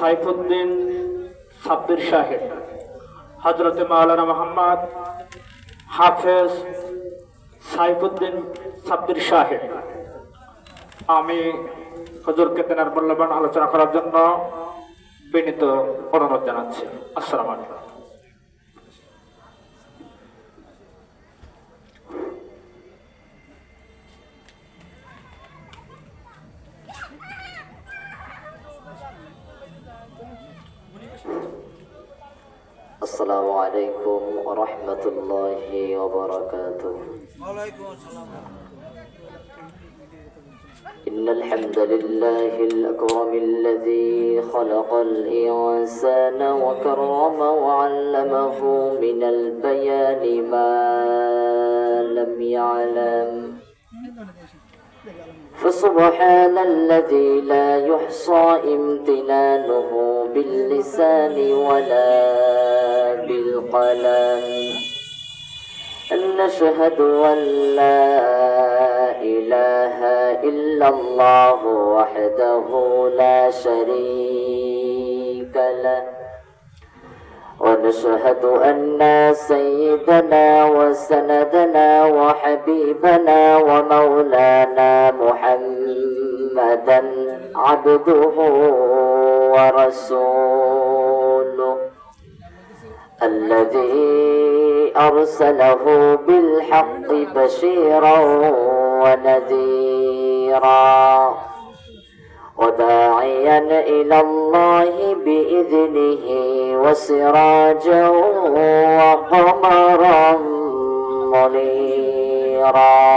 সাইফুদ্দিন সাব্বির সাহেব, হযরত মাওলানা মোহাম্মদ হাফেজ সাইফুদ্দিন সাব্বির সাহেব, আমি হুজুরকে তেনার মূল্যবান আলোচনা করার জন্য বিনীত অনুরোধ জানাচ্ছি। আসসালামু আলাইকুম। السلام عليكم ورحمة الله وبركاته. وعليكم السلام. إن الحمد لله الأكرم الذي خلق الإنسان وكرم وعلمه من البيان ما لم يعلم، فسبحان الذي لا يحصى امتنانه باللسان ولا بالقلم. نشهد أن لا إله إلا الله وحده لا شريك له، ونشهد أن سيدنا وسندنا وحبيبنا ومولانا محمدا عبده ورسوله الذي أرسله بالحق بشيرا ونذيرا وداعيا إلى الله بإذنه وسراجا وقمرا منيرا.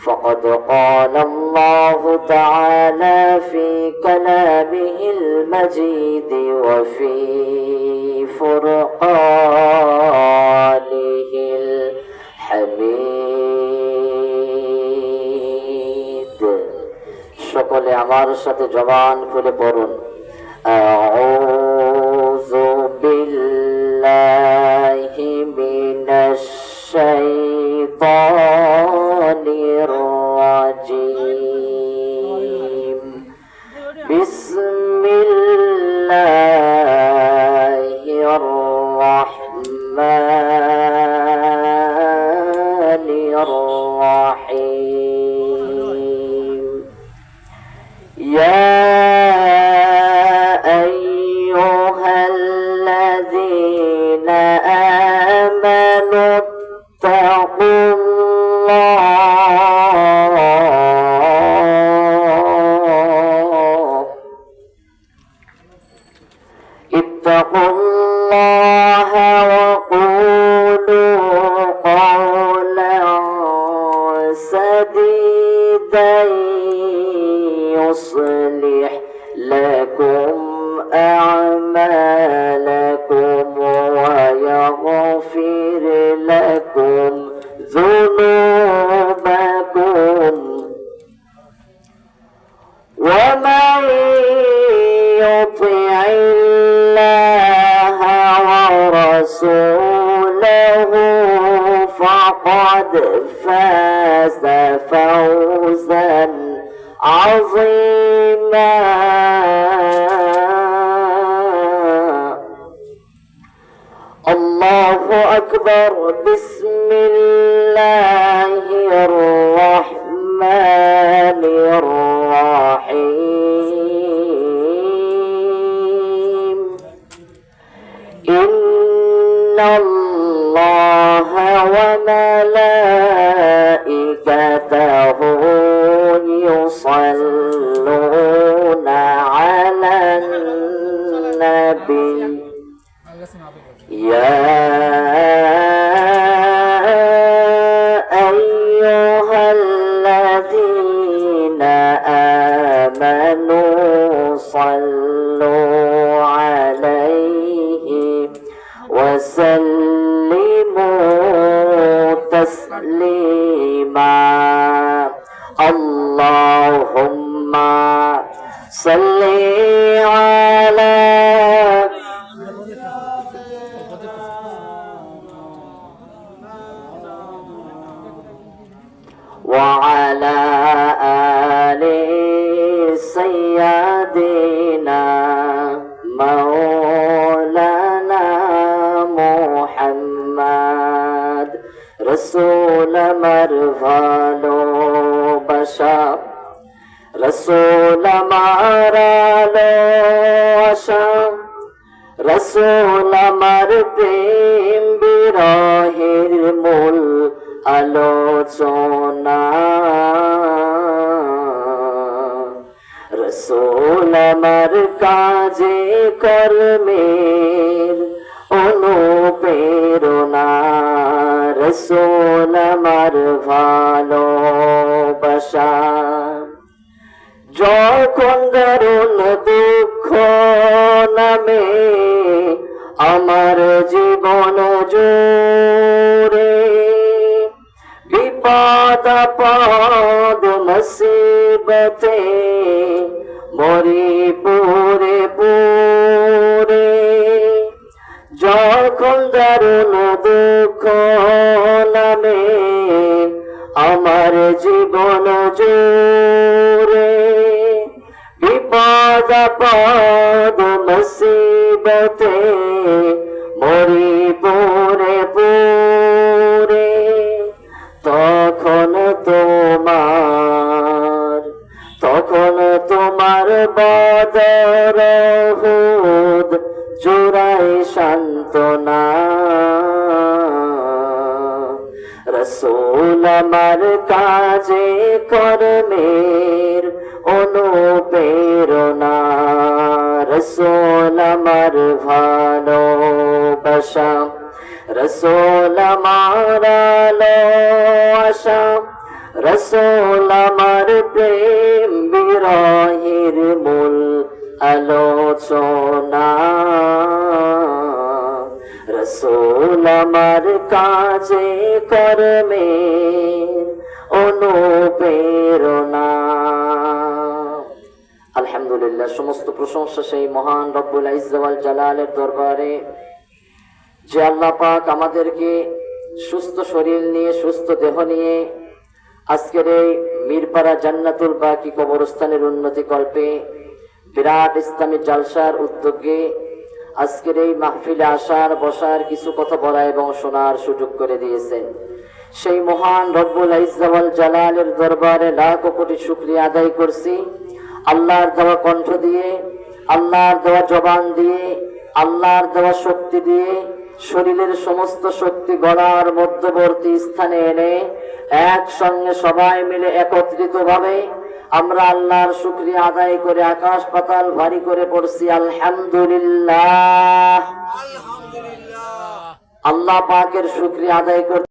فقد قال الله تعالى في كلامه المجيد وفي فرقانه الحميد. সকলে আমার সাথে জবান খুলে পড়ুন, আউযু বিল্লাহি মিনাশ শাইতানির রাজিম। বিসমিল্লাহির রাহমানির রাহিম। يا أيها الذين آمنوا اتقوا الله وقولوا قولا سديدا يصلح لكم أعمالكم ويغفر لكم ذنوبكم، ومن يطع الله ورسوله فقد فاز فوزا عظيما. الله أكبر. بسم الله الرحمن الرحيم. إن الله وملائكته يصلون على النبي يا أيها الذين آمنوا صلوا عليه وسلموا تسليما. اللهم صل على وعلى آل سيدنا রসুল আমার ভালোবাসা, রসুল আমার আলো আশা, রসুল আমার প্রেম বিরহের মূল আলোচনা, রসুল আমার কাজে কর্মের অনুপ্রেরণা, রসুল আমার ভালোবাসা। যখন দারুণ দুঃখ নামে আমার জীবন জুড়ে, বিপদ আপদ মুসিবতে মরি পুরে পুরে, যখন দারুণ দুঃখ নামে আমার জীবন জুড়ে, বিপদ আপদ মুসিবতে মরি পুরে পুরে, তখন তোমার বদর উহুদ জুড়াই সান্ত্বনা, রসুল আমার কাজে কর্মের অনুপ্রেরণা, রসুল আমার ভালোবাসা, রসুল আমার আলো আশা, রসুল আমার প্রেম বিরহের মূল আলোচনা, রসুল আমার কাজে কর্মের অনুপ্রেরণা। আলহামদুলিল্লাহ, সমস্ত প্রশংসা সেই মহান রব্বুল ইজ্জত ওয়াল জালালের দরবারে, যে আল্লাহ পাক আমাদেরকে সুস্থ শরীর নিয়ে, সুস্থ দেহ নিয়ে আজকের এই মিরপাড়া জান্নাতুল বাকি কবরস্থানের উন্নতি কল্পে বিরাট ইসলামী জালসার উদ্যোগে আজকের এই মাহফিলে আসার, বসার, কিছু কথা বলা এবং শোনার সুযোগ করে দিয়েছেন। সেই মহান রব্বুল ইজ্জত ওয়াল জালালের দরবারে লাখ কোটি শুকরিয়া আদায় করছি। আল্লাহর দেওয়া কণ্ঠ দিয়ে, আল্লাহর দেওয়া জবান দিয়ে, আল্লাহর দেওয়া শক্তি দিয়ে শরীরের সমস্ত শক্তি গলার মধ্যবর্তী স্থানে এনে একসঙ্গে সবাই মিলে একত্রিত ভাবে আমরা আল্লাহর শুকরিয়া আদায় করে আকাশ পাতাল ভারী করে পড়ছি আলহামদুলিল্লাহ। আল্লাহ পাকের শুকরিয়া আদায় করতে